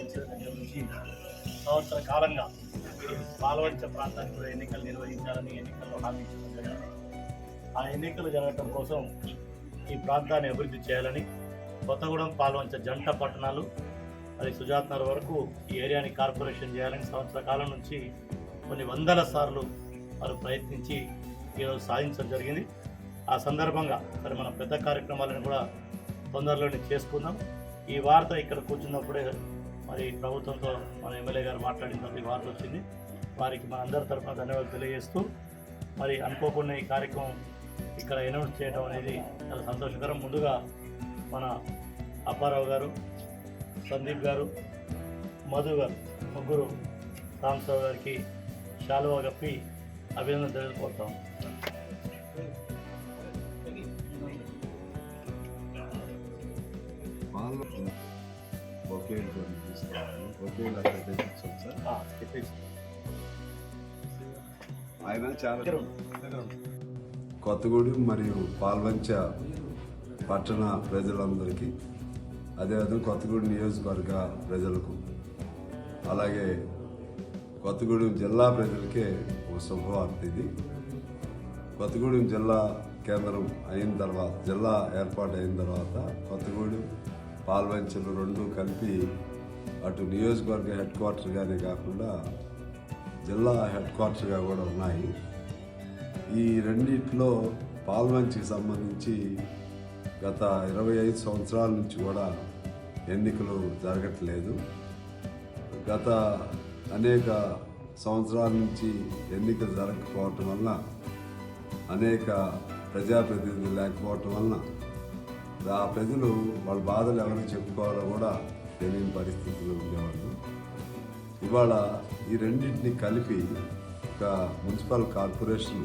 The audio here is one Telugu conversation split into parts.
గెలిచిన దగ్గర నుంచి సంవత్సర కాలంగా పాల్వంచ ప్రాంతానికి కూడా ఎన్నికలు నిర్వహించాలని ఎన్నికల్లో హామీ ఇచ్చడం జరిగింది. ఆ ఎన్నికలు జరగటం కోసం ఈ ప్రాంతాన్ని అభివృద్ధి చేయాలని కొత్తగూడెం పాల్వంచ జంట పట్టణాలు అది సుజాత్ నగర్ వరకు ఈ ఏరియాని కార్పొరేషన్ చేయాలని సంవత్సర కాలం నుంచి కొన్ని వందల సార్లు వారు ప్రయత్నించి ఈరోజు సాధించడం జరిగింది. ఆ సందర్భంగా మరి మన పెద్ద కార్యక్రమాలను కూడా తొందరలోనే చేసుకుందాం. ఈ వార్త ఇక్కడ కూర్చున్నప్పుడే మరి ప్రభుత్వంతో మన ఎమ్మెల్యే గారు మాట్లాడిన ఈ వార్త వచ్చింది. వారికి మన అందరి తరఫున ధన్యవాదాలు తెలియజేస్తూ మరి అనుకోకుండా ఈ కార్యక్రమం ఇక్కడ అనౌన్స్ చేయడం అనేది చాలా సంతోషకరం. ముందుగా మన అప్పారావు గారు, సందీప్ గారు, మధు గారు ముగ్గురు రామసావు గారికి శాలువా కప్పి అభినందన తెలుపుకుంటాం. ఆయన చాలా కొత్తగూడెం మరియు పాల్వంచ పట్టణ ప్రజలందరికీ, అదేవిధంగా కొత్తగూడెం నియోజకవర్గ ప్రజలకు, అలాగే కొత్తగూడెం జిల్లా ప్రజలకే ఒక శుభవార్త ఇది. కొత్తగూడెం జిల్లా కేంద్రం అయిన తర్వాత, జిల్లా ఏర్పాటు అయిన తర్వాత కొత్తగూడెం పాల్వంచలు రెండు కలిపి అటు నియోజకవర్గ హెడ్ క్వార్టర్గానే కాకుండా జిల్లా హెడ్ క్వార్టర్గా కూడా ఉన్నాయి. ఈ రెండిట్లో పాల్వంచికి సంబంధించి గత 25 సంవత్సరాల నుంచి కూడా ఎన్నికలు జరగట్లేదు. గత అనేక సంవత్సరాల నుంచి ఎన్నికలు జరగకపోవటం వల్ల, అనేక ప్రజాప్రతినిధులు లేకపోవటం వలన ఆ ప్రజలు వాళ్ళ బాధలు ఎవరికి చెప్పుకోవాలో కూడా తెలియని పరిస్థితుల్లో ఉండేవాళ్ళు. ఇవాళ ఈ రెండింటిని కలిపి ఒక మున్సిపల్ కార్పొరేషన్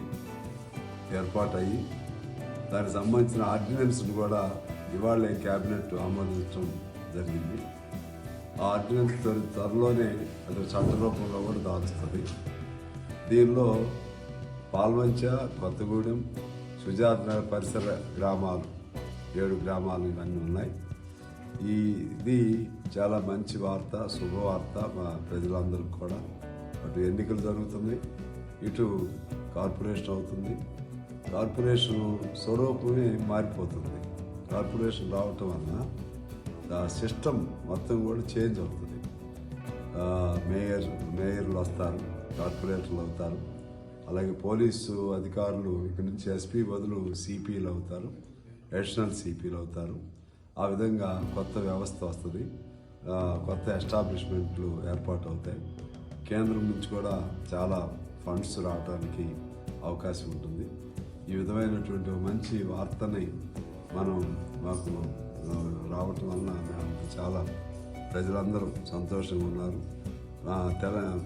ఏర్పాటయ్యి దానికి సంబంధించిన ఆర్డినెన్స్ను కూడా ఇవాళ క్యాబినెట్ ఆమోదించడం జరిగింది. ఆ ఆర్డినెన్స్ త్వరలోనే అది చట్ట రూపంలో కూడా దాల్చుతుంది. దీనిలో పాల్వంచ, కొత్తగూడెం, సుజాత్ నగర్ పరిసర గ్రామాలు 7 గ్రామాలు ఇవన్నీ ఉన్నాయి. ఇది చాలా మంచి వార్త, శుభవార్త మా ప్రజలందరికీ కూడా. అటు ఎన్నికలు జరుగుతుంది, ఇటు కార్పొరేషన్ అవుతుంది. కార్పొరేషన్ స్వరూపమే మారిపోతుంది. కార్పొరేషన్ రావటం వలన ఆ సిస్టమ్ మొత్తం కూడా చేంజ్ అవుతుంది. మేయర్లు వస్తారు, కార్పొరేటర్లు అవుతారు. అలాగే పోలీసు అధికారులు ఇక్కడి నుంచి ఎస్పీ బదులు సిపిలు అవుతారు, అడిషనల్ సిపిలు అవుతారు. ఆ విధంగా కొత్త వ్యవస్థ వస్తుంది, కొత్త ఎస్టాబ్లిష్మెంట్లు ఏర్పాటు అవుతాయి. కేంద్రం నుంచి కూడా చాలా ఫండ్స్ రావడానికి అవకాశం ఉంటుంది. ఈ విధమైనటువంటి మంచి వార్తని మాకు రావటం వలన చాలా ప్రజలందరూ సంతోషంగా ఉన్నారు.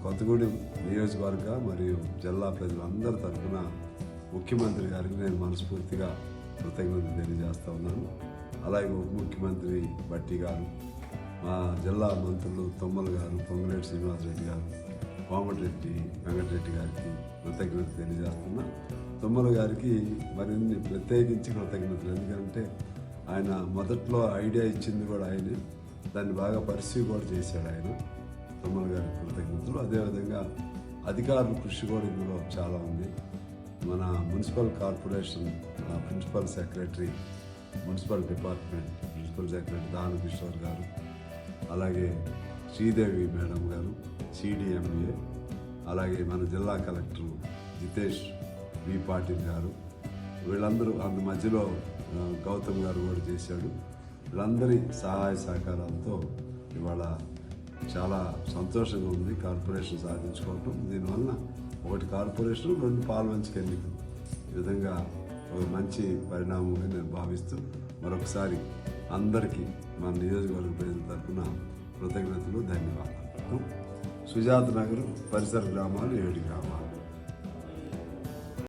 కొత్తగూడెం నియోజకవర్గ మరియు జిల్లా ప్రజలందరి తరఫున ముఖ్యమంత్రి గారికి నేను మనస్ఫూర్తిగా కృతజ్ఞతలు తెలియజేస్తా ఉన్నాను. అలాగే ఉప ముఖ్యమంత్రి బట్టి గారు, మా జిల్లా మంత్రులు తుమ్మల గారు, పొంగులేటి శ్రీనివాసరెడ్డి గారు, కోమటిరెడ్డి వెంకటరెడ్డి గారికి కృతజ్ఞతలు తెలియజేస్తున్నా. తుమ్మల గారికి మరిన్ని ప్రత్యేకించి కృతజ్ఞతలు. ఎందుకంటే ఆయన మొదట్లో ఐడియా ఇచ్చింది కూడా ఆయనే, దాన్ని బాగా పరిశీలి కూడా చేశాడు ఆయన. తుమ్మల గారికి కృతజ్ఞతలు. అదేవిధంగా అధికారుల కృషి కూడా ఇందులో చాలా ఉంది. మన municipal corporation principal secretary, municipal department principal secretary Danakishore గారు, అలాగే శ్రీదేవి మేడం గారు, సిడిఎంఏ, అలాగే మన జిల్లా కలెక్టర్ జితేష్ వి పాటిల్ గారు, వీళ్ళందరూ అందు మధ్యలో గౌతమ్ గారు కూడా చేశాడు. వీళ్ళందరి సహాయ సహకారాలతో ఇవాళ చాలా సంతోషంగా ఉంది కార్పొరేషన్ సాధించుకోవటం. దీనివల్ల ఒకటి కార్పొరేషన్, 2 పాల్వంచకి ఎన్నికలు. ఈ విధంగా ఒక మంచి పరిణామంగా నేను భావిస్తూ మరొకసారి అందరికీ మన నియోజకవర్గ ప్రజల తరఫున కృతజ్ఞతలు, ధన్యవాదాలు. సుజాత్ నగర్ పరిసర గ్రామాలు 7 గ్రామాలు.